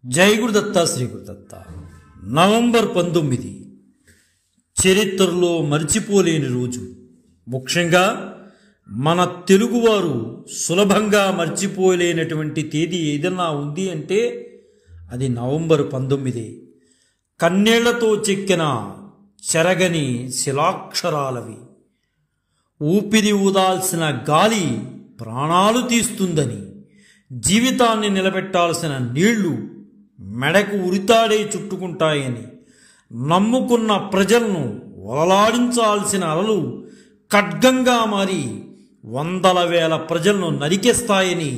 జై గురుదత్త శ్రీ గురుదత్త. నవంబర్ 19 చరిత్రలో మర్చిపోలేని రోజు. ముఖ్యంగా మన తెలుగువారు సులభంగా మర్చిపోలేనటువంటి తేదీ ఏదన్నా ఉంది అంటే అది నవంబర్ 19. కన్నేళ్లతో చెక్కిన చెరగని శిలాక్షరాలవి. ఊపిరి ఊదాల్సిన గాలి ప్రాణాలు తీస్తుందని, జీవితాన్ని నిలబెట్టాల్సిన నీళ్లు మెడకు ఉరితాడే చుట్టుకుంటాయని, నమ్ముకున్న ప్రజలను వలలాడించాల్సిన అలలు ఖడ్గంగా మారి వందల వేల ప్రజలను నరికేస్తాయని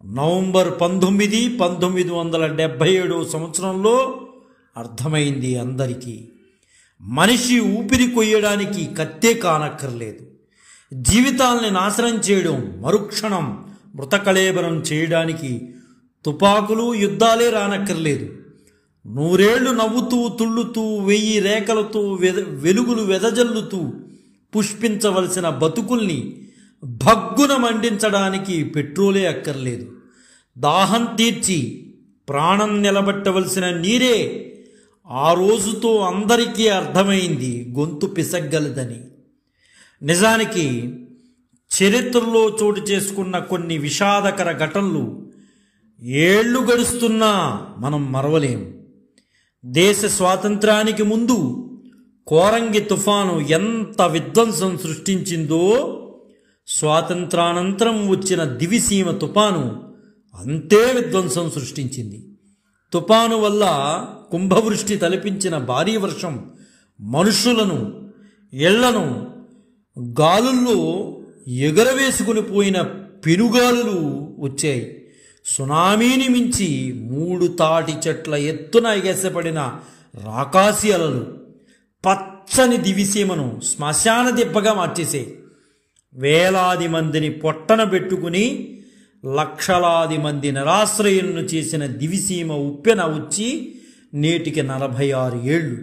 నవంబర్ 19, 1977 సంవత్సరంలో అర్థమైంది అందరికీ. మనిషి ఊపిరి కొయ్యడానికి కత్తే కానక్కర్లేదు. జీవితాల్ని నాశనం చేయడం, మరుక్షణం మృతకళేబరం చేయడానికి తుపాకులు, యుద్ధాలే రానక్కర్లేదు. 100 ఏళ్లు నవ్వుతూ తుళ్ళుతూ 1000 రేఖలతో వెలుగులు వెదజల్లుతూ పుష్పించవలసిన బతుకుల్ని భగ్గున మండించడానికి పెట్రోలే అక్కర్లేదు. దాహం తీర్చి ప్రాణం నిలబెట్టవలసిన నీరే ఆ రోజుతో అందరికీ అర్థమైంది గొంతు పిసగ్గలదని. నిజానికి చరిత్రలో చోటు చేసుకున్న కొన్ని విషాదకర ఘటనలు ఏళ్లు గడుస్తున్నా మనం మరవలేం. దేశ స్వాతంత్రానికి ముందు కోరంగి తుఫాను ఎంత విధ్వంసం సృష్టించిందో, స్వాతంత్రానంతరం వచ్చిన దివిసీమ తుఫాను అంతే విధ్వంసం సృష్టించింది. తుఫాను వల్ల కుంభవృష్టి తలపించిన భారీ వర్షం మనుషులను, ఇళ్లను గాలుల్లో ఎగరవేసుకుని పోయిన పెనుగాలులు వచ్చాయి. సునామీని మించి 3 తాటి చెట్ల ఎత్తున ఎగసపడిన రాకాసి అలలు పచ్చని దివిసీమను శ్మశాన దిబ్బగా మార్చేశాయి. వేలాది మందిని పొట్టన పెట్టుకుని లక్షలాది మంది నిరాశ్రయులను చేసిన దివిసీమ ఉప్పెన వచ్చి నేటికి 46 ఏళ్ళు.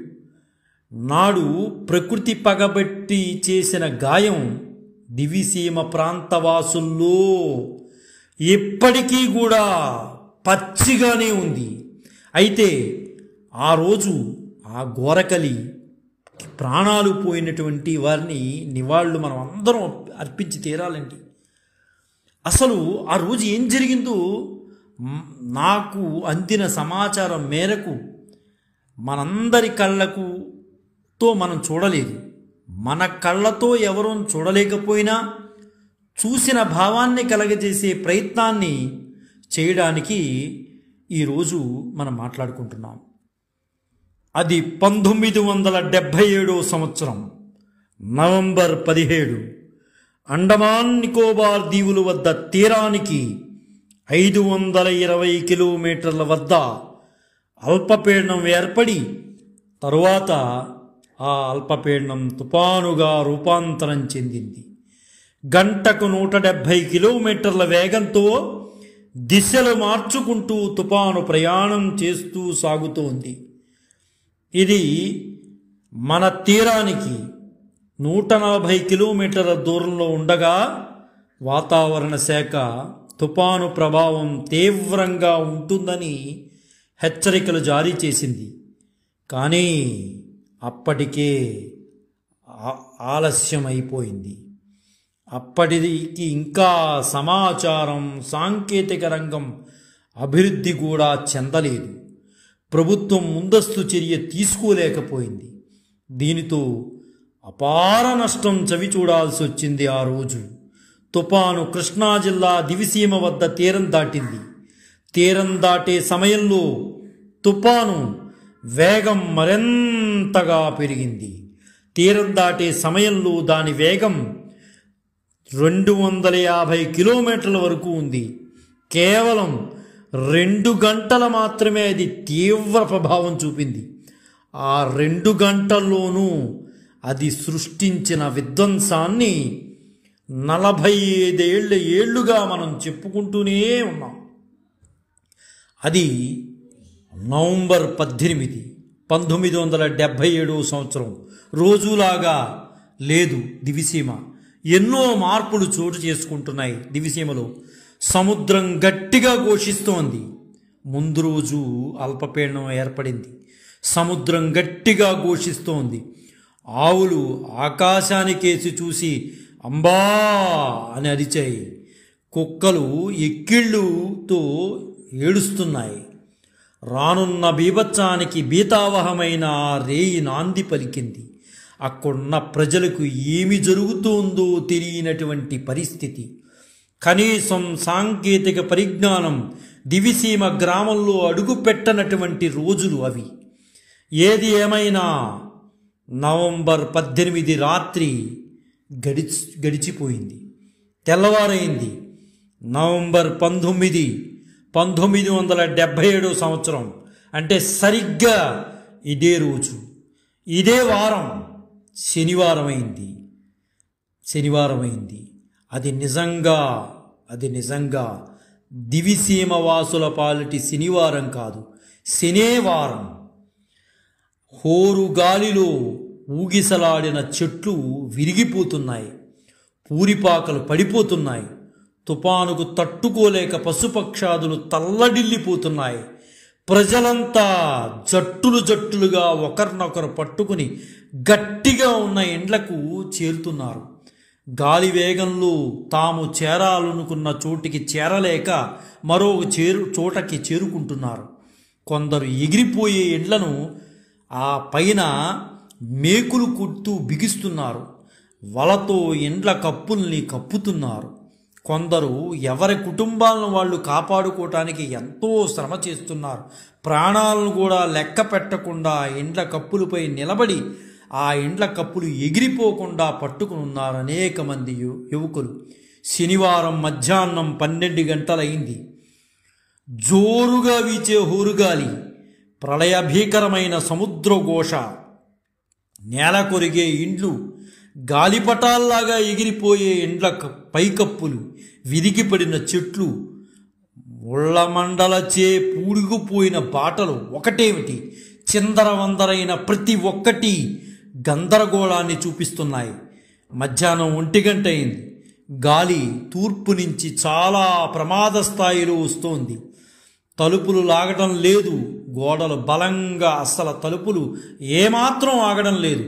నాడు ప్రకృతి పగబెట్టి చేసిన గాయం దివిసీమ ప్రాంతవాసుల్లో ఇప్పటికీ కూడా పచ్చిగానే ఉంది. అయితే ఆ రోజు ఆ ఘోరకలి ప్రాణాలు పోయినటువంటి వారిని నివాళులు మనం అందరం అర్పించి తీరాలండి. అసలు ఆ రోజు ఏం జరిగిందో నాకు అందిన సమాచారం మేరకు మనందరి కళ్ళతో మనం చూడలేదు. మన కళ్ళతో ఎవరూ చూడలేకపోయినా చూసిన భావాన్ని కలగజేసే ప్రయత్నాన్ని చేయడానికి ఈరోజు మనం మాట్లాడుకుంటున్నాం. అది 1977 సంవత్సరం నవంబర్ 17. అండమాన్ నికోబార్ దీవుల వద్ద తీరానికి 520 కిలోమీటర్ల వద్ద అల్పపీడనం ఏర్పడి తరువాత ఆ అల్పపీడనం తుపానుగా రూపాంతరం చెందింది. గంటకు 170 కిలోమీటర్ల వేగంతో దిశలు మార్చుకుంటూ తుపాను ప్రయాణం చేస్తూ సాగుతోంది. ఇది మన తీరానికి 140 కిలోమీటర్ల దూరంలో ఉండగా వాతావరణ శాఖ తుపాను ప్రభావం తీవ్రంగా ఉంటుందని హెచ్చరికలు జారీ చేసింది. కానీ అప్పటికే ఆలస్యం అయిపోయింది. అప్పటికి ఇంకా సమాచారం, సాంకేతిక రంగం అభివృద్ధి కూడా చెందలేదు. ప్రభుత్వం ముందస్తు చర్య తీసుకోలేకపోయింది. దీనితో అపార నష్టం చవిచూడాల్సి వచ్చింది. ఆ రోజు తుపాను కృష్ణా జిల్లా దివిసీమ వద్ద తీరం దాటింది. తీరం దాటే సమయంలో తుపాను వేగం మరింతగా పెరిగింది. తీరం దాటే సమయంలో దాని వేగం 250 కిలోమీటర్ల వరకు ఉంది. కేవలం 2 గంటలు మాత్రమే అది తీవ్ర ప్రభావం చూపింది. ఆ 2 గంటల్లోనూ అది సృష్టించిన విధ్వంసాన్ని 45 ఏళ్లుగా మనం చెప్పుకుంటూనే ఉన్నాం. అది నవంబర్ 18, 1977 సంవత్సరం. రోజులాగా లేదు దివిసీమ. ఎన్నో మార్పులు చోటు చేసుకుంటున్నాయి దివిసీమలో. సముద్రం గట్టిగా ఘోషిస్తోంది. ముందు రోజు అల్పపీడనం ఏర్పడింది. సముద్రం గట్టిగా ఘోషిస్తోంది. ఆవులు ఆకాశానికేసి చూసి అంబా అని అరిచాయి. కుక్కలు ఎక్కిళ్ళుతో ఏడుస్తున్నాయి. రానున్న బీభత్సానికి భీతావహమైన ఆ రేయి నాంది పలికింది. అక్కడున్న ప్రజలకు ఏమి జరుగుతోందో తెలియనటువంటి పరిస్థితి. కనీసం సాంకేతిక పరిజ్ఞానం దివిసీమ గ్రామంలో అడుగుపెట్టనటువంటి రోజులు అవి. ఏది ఏమైనా నవంబర్ 18 రాత్రి గడిచిపోయింది. తెల్లవారైంది. నవంబర్ 19, 1977 సంవత్సరం. అంటే సరిగ్గా ఇదే రోజు, ఇదే వారం శనివారం అయింది. అది నిజంగా దివిసీమ వాసుల పాలిటి శనివారం కాదు, శనివారం. హోరు గాలిలో ఊగిసలాడిన చెట్లు విరిగిపోతున్నాయి, పూరిపాకలు పడిపోతున్నాయి. తుపానుకు తట్టుకోలేక పశుపక్షాదులు తల్లడిల్లిపోతున్నాయి. ప్రజలంతా జట్టులుగా ఒకరినొకరు పట్టుకుని గట్టిగా ఉన్న ఇండ్లకు చేరుతున్నారు. గాలి వేగంలో తాము చేరాలనుకున్న చోటికి చేరలేక మరో చోటకి చేరుకుంటున్నారు. కొందరు ఎగిరిపోయే ఇండ్లను ఆ పైన మేకులు కుడుతూ బిగిస్తున్నారు. వలతో ఇండ్ల కప్పుల్ని కప్పుతున్నారు. కొందరు ఎవరి కుటుంబాలను వాళ్ళు కాపాడుకోవటానికి ఎంతో శ్రమ చేస్తున్నారు. ప్రాణాలను కూడా లెక్క పెట్టకుండా ఇండ్ల కప్పులపై నిలబడి ఆ ఇండ్ల కప్పులు ఎగిరిపోకుండా పట్టుకుని ఉన్నారు అనేక మంది యువకులు. శనివారం మధ్యాహ్నం 12 గంటలైంది. జోరుగా వీచే హోరుగాలి, ప్రళయభీకరమైన సముద్రఘోష, నేల కొరిగే ఇండ్లు, గాలిపటాల్లాగా ఎగిరిపోయే ఇండ్ల పైకప్పులు, విరిగిపడిన చెట్లు, ఉళ్ళమండలచే పూడిగిపోయిన బాటలు, ఒకటేమిటి చిందరవందరైన ప్రతి ఒక్కటి గందరగోళాన్ని చూపిస్తున్నాయి. మధ్యాహ్నం 1 గంట అయింది. గాలి తూర్పు నుంచి చాలా ప్రమాద స్థాయిలో వస్తోంది. తలుపులు లాగడం లేదు. గోడలు బలంగా, అస్సలు తలుపులు ఏమాత్రం ఆగడం లేదు.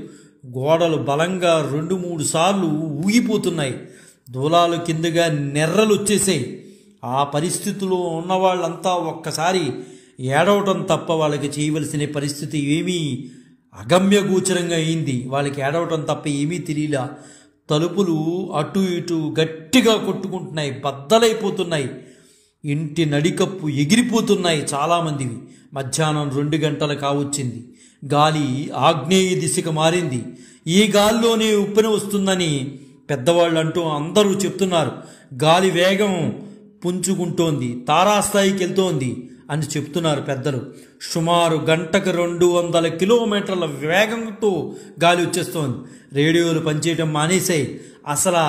గోడలు బలంగా 2-3 సార్లు ఊగిపోతున్నాయి. దూలాలు కిందగా నెర్రలు వచ్చేసాయి. ఆ పరిస్థితిలో ఉన్నవాళ్ళంతా ఒక్కసారి ఏడవటం తప్ప వాళ్ళకి చేయవలసిన పరిస్థితి ఏమీ అగమ్యగోచరంగా అయింది. వాళ్ళకి ఏడవటం తప్ప ఏమీ తెలియలా. తలుపులు అటు ఇటు గట్టిగా కొట్టుకుంటున్నాయి, బద్దలైపోతున్నాయి. ఇంటి నడికప్పు ఎగిరిపోతున్నాయి చాలామందివి. మధ్యాహ్నం 2 గంటలు కావచ్చింది. గాలి ఆగ్నేయ దిశకు మారింది. ఈ గాలిలోనే ఉప్పెన వస్తుందని పెద్దవాళ్ళు అంటూ అందరూ చెప్తున్నారు. గాలి వేగం పుంజుకుంటోంది, తారాస్థాయికి వెళ్తోంది అని చెప్తున్నారు పెద్దలు. సుమారు గంటకు 200 కిలోమీటర్ల వేగంతో గాలి వచ్చేస్తోంది. రేడియోలు పనిచేయటం మానేశాయి. అసలు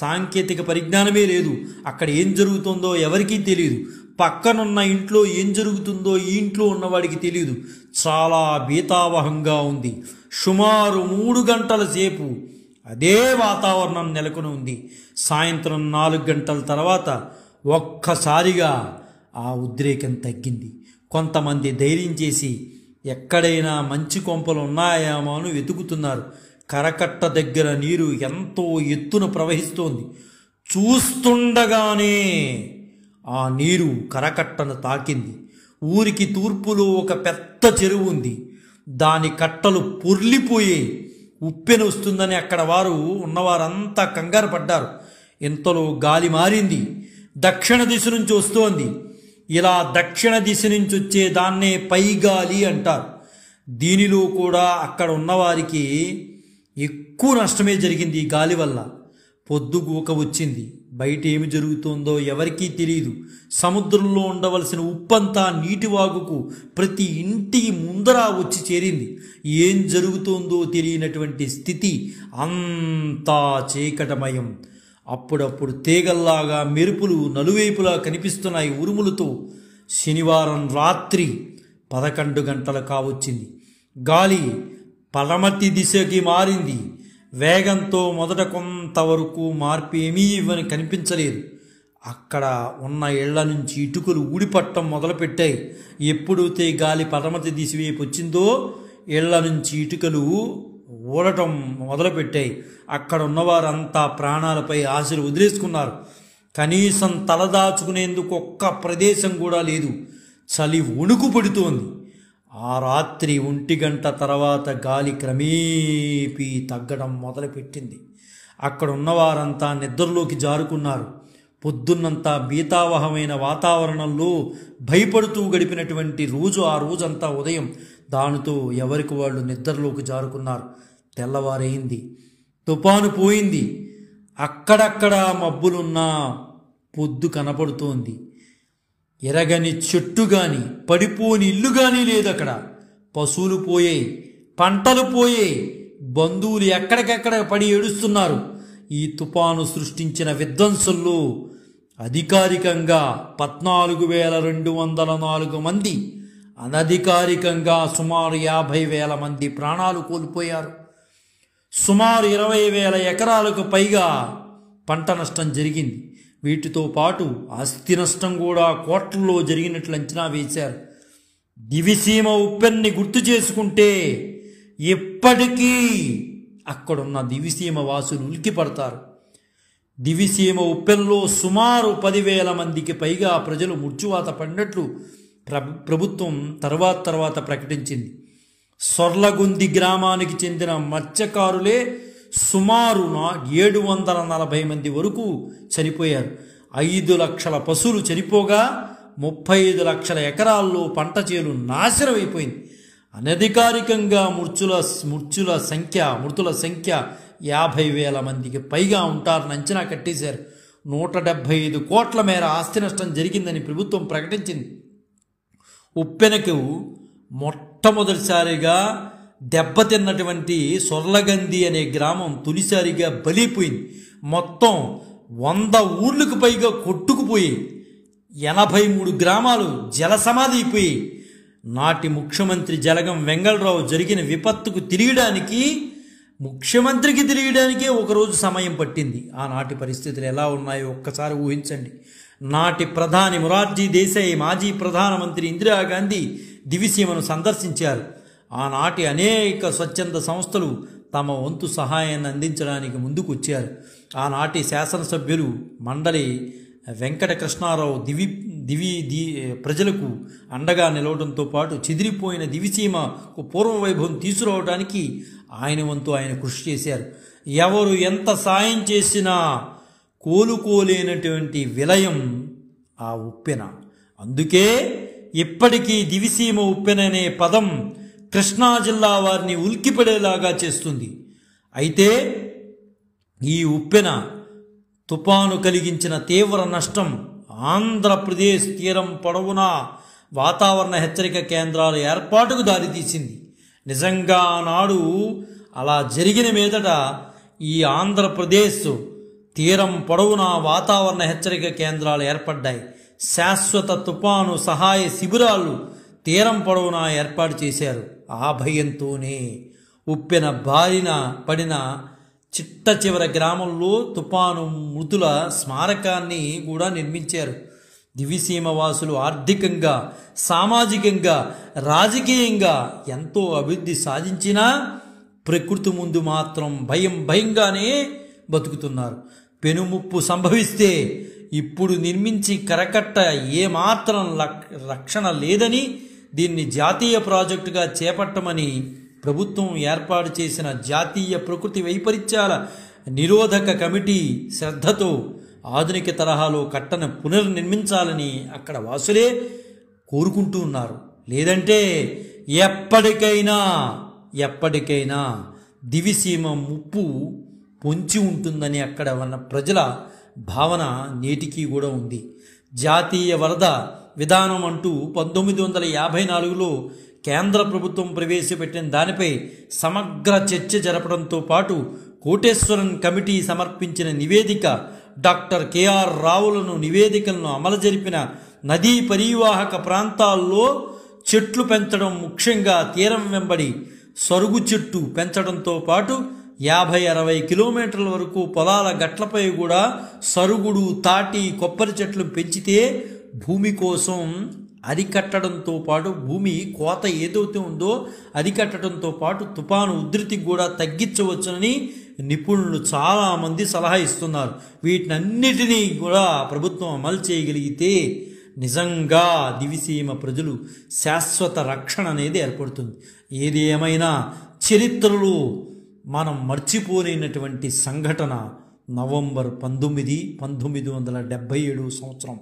సాంకేతిక పరిజ్ఞానమే లేదు. అక్కడ ఏం జరుగుతుందో ఎవరికీ తెలియదు. పక్కనున్న ఇంట్లో ఏం జరుగుతుందో ఈ ఇంట్లో ఉన్నవాడికి తెలియదు. చాలా భీతావహంగా ఉంది. సుమారు 3 గంటల సేపు అదే వాతావరణం నెలకొని ఉంది. సాయంత్రం 4 గంటల తర్వాత ఒక్కసారిగా ఆ ఉద్రేకం తగ్గింది. కొంతమంది ధైర్యం చేసి ఎక్కడైనా మంచి కొంపలు ఉన్నాయేమో అని వెతుకుతున్నారు. కరకట్ట దగ్గర నీరు ఎంతో ఎత్తున ప్రవహిస్తోంది. చూస్తుండగానే ఆ నీరు కరకట్టను తాకింది. ఊరికి తూర్పులో ఒక పెద్ద చెరువు ఉంది. దాని కట్టలు పొర్లిపోయాయి. ఉప్పెన వస్తుందని అక్కడ ఉన్నవారంతా కంగారు పడ్డారు. ఇంతలో గాలి మారింది. దక్షిణ దిశ నుంచి వస్తోంది. ఇలా దక్షిణ దిశ నుంచి వచ్చే దాన్నే పైగాలి అంటారు. దీనిలో కూడా అక్కడ ఉన్నవారికి ఎక్కువ నష్టమే జరిగింది ఈ గాలి వల్ల. పొద్దుగూక వచ్చింది. బయట ఏమి జరుగుతుందో ఎవరికీ తెలియదు. సముద్రంలో ఉండవలసిన ఉప్పంతా నీటివాగుకు ప్రతి ఇంటికి ముందర వచ్చి చేరింది. ఏం జరుగుతుందో తెలియనటువంటి స్థితి. అంతా చీకటమయం. అప్పుడప్పుడు తీగల్లాగా మెరుపులు నలువైపులా కనిపిస్తున్నాయి ఉరుములతో. శనివారం రాత్రి 11 గంటలు కావచ్చింది. గాలి పడమటి దిశకి మారింది. వేగంతో మొదట కొంతవరకు మార్పు ఏమీ కనిపించలేదు. అక్కడ ఉన్న ఇళ్ల నుంచి ఇటుకలు ఊడిపట్టడం మొదలుపెట్టాయి. ఎప్పుడైతే గాలి పడమటి దిశ వైపు వచ్చిందో ఇళ్ల నుంచి ఇటుకలు ఊడటం మొదలుపెట్టాయి. అక్కడ ఉన్నవారంతా ప్రాణాలపై ఆశలు వదిలేసుకున్నారు. కనీసం తలదాచుకునేందుకు ఒక్క ప్రదేశం కూడా లేదు. చలి వణుకు పడుతోంది. ఆ రాత్రి 1 గంట తర్వాత గాలి క్రమేపీ తగ్గడం మొదలుపెట్టింది. అక్కడ ఉన్నవారంతా నిద్రలోకి జారుకున్నారు. పొద్దున్నంతా భీతావహమైన వాతావరణంలో భయపడుతూ గడిపినటువంటి రోజు ఆ రోజంతా ఉదయం దానితో ఎవరికి వాళ్ళు నిద్రలోకి జారుకున్నారు. తెల్లవారైంది. తుఫాను పోయింది. అక్కడక్కడ మబ్బులున్నా పొద్దు కనపడుతోంది. ఎరగని చెట్టు గాని పడిపోని ఇల్లు గాని లేదక్కడ. పశువులు పోయాయి, పంటలు పోయాయి, బంధువులు ఎక్కడికెక్కడ పడి ఏడుస్తున్నారు. ఈ తుఫాను సృష్టించిన విధ్వంసంలో అధికారికంగా 14,204 మంది, అనధికారికంగా సుమారు 50,000 మంది ప్రాణాలు కోల్పోయారు. సుమారు 20,000 ఎకరాలకు పైగా పంట నష్టం జరిగింది. వీటితో పాటు ఆస్తి నష్టం కూడా కోట్లలో జరిగినట్లు అంచనా వేశారు. దివిసీమ ఉప్పెన్ని గుర్తు చేసుకుంటే ఇప్పటికీ అక్కడున్న దివిసీమ వాసులు ఉలిక్కిపడతారు. దివిసీమ ఉప్పెన్లో సుమారు 10,000 మందికి పైగా ప్రజలు మృత్యువాత పడినట్లు ప్రభుత్వం తర్వాత ప్రకటించింది. సొర్లగుంది గ్రామానికి చెందిన మత్స్యకారులే సుమారు 740 మంది వరకు చనిపోయారు. 5 లక్షల పశువులు చనిపోగా 35 లక్షల ఎకరాల్లో పంట చేలు నాశనం అయిపోయింది. అనధికారికంగా మృతుల సంఖ్య 50,000 మందికి పైగా ఉంటారని అంచనా కట్టేశారు. 175 కోట్ల మేర ఆస్తి నష్టం జరిగిందని ప్రభుత్వం ప్రకటించింది. ఉప్పెనకు మొట్టమొదటిసారిగా దెబ్బతిన్నటువంటి సొర్లగంది అనే గ్రామం తొలిసారిగా బలిపోయింది. మొత్తం 100 ఊర్లకు పైగా కొట్టుకుపోయి 83 గ్రామాలు జలసమాధి అయిపోయి. నాటి ముఖ్యమంత్రి జలగం వెంగళరావు జరిగిన విపత్తుకు ముఖ్యమంత్రికి తెలియడానికే ఒకరోజు సమయం పట్టింది. ఆనాటి పరిస్థితులు ఎలా ఉన్నాయో ఒక్కసారి ఊహించండి. నాటి ప్రధాని మొరార్జీ దేశాయ్, మాజీ ప్రధానమంత్రి ఇందిరాగాంధీ దివిసీమను సందర్శించారు. ఆనాటి అనేక స్వచ్ఛంద సంస్థలు తమ వంతు సహాయాన్ని అందించడానికి ముందుకు వచ్చారు. ఆనాటి శాసనసభ్యులు మండలి వెంకటకృష్ణారావు ప్రజలకు అండగా నిలవడంతో పాటు చెదిరిపోయిన దివిసీమకు పూర్వవైభవం తీసుకురావడానికి ఆయన వంతు ఆయన కృషి చేశారు. ఎవరు ఎంత సాయం చేసినా కోలుకోలేనటువంటి విలయం ఆ ఉప్పెన. అందుకే ఇప్పటికీ దివిసీమ ఉప్పెన అనే పదం కృష్ణా జిల్లా వారిని ఉలిక్కిపడేలాగా చేస్తుంది. అయితే ఈ ఉప్పెన తుపాను కలిగించిన తీవ్ర నష్టం ఆంధ్రప్రదేశ్ తీరం పొడవునా వాతావరణ హెచ్చరిక కేంద్రాల ఏర్పాటుకు దారితీసింది. నిజంగా ఆనాడు అలా జరిగిన మీదట ఈ ఆంధ్రప్రదేశ్ తీరం పొడవునా వాతావరణ హెచ్చరిక కేంద్రాలు ఏర్పడ్డాయి. శాశ్వత తుపాను సహాయ శిబిరాలు తీరం పొడవునా ఏర్పాటు చేశారు. ఆ భయంతోనే ఉప్పెన బారిన పడిన చిట్ట చివర గ్రామంలో తుపాను మృతుల స్మారకాన్ని కూడా నిర్మించారు. దివిసీమ వాసులు ఆర్థికంగా, సామాజికంగా, రాజకీయంగా ఎంతో అభివృద్ధి సాధించినా ప్రకృతి ముందు మాత్రం భయంగానే బతుకుతున్నారు. పెనుముప్పు సంభవిస్తే ఇప్పుడు నిర్మించి కరకట్ట ఏమాత్రం రక్షణ లేదని దీన్ని జాతీయ ప్రాజెక్టుగా చేపట్టమని ప్రభుత్వం ఏర్పాటు చేసిన జాతీయ ప్రకృతి వైపరీత్యాల నిరోధక కమిటీ శ్రద్ధతో ఆధునిక తరహాలో కట్టను పునర్నిర్మించాలని అక్కడ వాసులే కోరుకుంటూ ఉన్నారు. లేదంటే ఎప్పటికైనా దివిసీమ ముప్పు పొంచి ఉంటుందని అక్కడ ఉన్న ప్రజల భావన నేటికి కూడా ఉంది. జాతీయ వరద విధానం అంటూ 1954లో కేంద్ర ప్రభుత్వం ప్రవేశపెట్టిన దానిపై సమగ్ర చర్చ జరపడంతో పాటు కోటేశ్వరన్ కమిటీ సమర్పించిన నివేదిక, డాక్టర్ కెఆర్ రావులను నివేదికలను అమలు జరిపిన నదీ పరివాహక ప్రాంతాల్లో చెట్లు పెంచడం, ముఖ్యంగా తీరం వెంబడి సరుగు చెట్టు పెంచడంతో పాటు 50-60 కిలోమీటర్ల వరకు పొలాల గట్లపై కూడా సరుగుడు, తాటి, కొబ్బరి చెట్లు పెంచితే భూమి కోసం అరికట్టడంతో పాటు, భూమి కోత ఏదైతే ఉందో అరికట్టడంతో పాటు తుఫాను ఉధృతికి కూడా తగ్గించవచ్చునని నిపుణులు చాలామంది సలహా ఇస్తున్నారు. వీటినన్నిటినీ కూడా ప్రభుత్వం అమలు చేయగలిగితే నిజంగా దివిసీమ ప్రజలు శాశ్వత రక్షణ అనేది ఏర్పడుతుంది. ఏది ఏమైనా చరిత్రలో మనం మర్చిపోలేనటువంటి సంఘటన నవంబర్ 19, 1977 సంవత్సరం.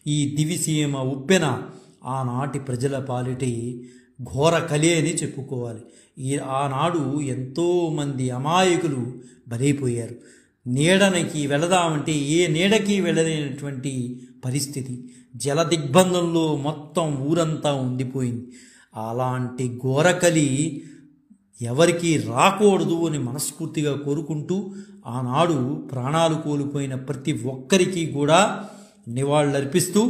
ఈ దివిసీమ ఉప్పెన ఆనాటి ప్రజల పాలిటి ఘోర కలి అని చెప్పుకోవాలి. ఆనాడు ఎంతోమంది అమాయకులు బలైపోయారు. నీడనికి వెళదామంటే ఏ నీడకి వెళ్ళలేనటువంటి పరిస్థితి. జల దిగ్బంధంలో మొత్తం ఊరంతా ఉండిపోయింది. అలాంటి ఘోరకలి ఎవరికి రాకూడదు అని మనస్ఫూర్తిగా కోరుకుంటూ ఆనాడు ప్రాణాలు కోల్పోయిన ప్రతి ఒక్కరికి కూడా నివాళులర్పిస్తూ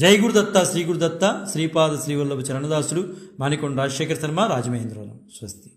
జై గురుదత్త, శ్రీ గురుదత్త, శ్రీపాద శ్రీవల్లభ చరణదాసుడు, మాణికొండ రాజశేఖర శర్మ, రాజమహేంద్రవరం. స్వస్తి.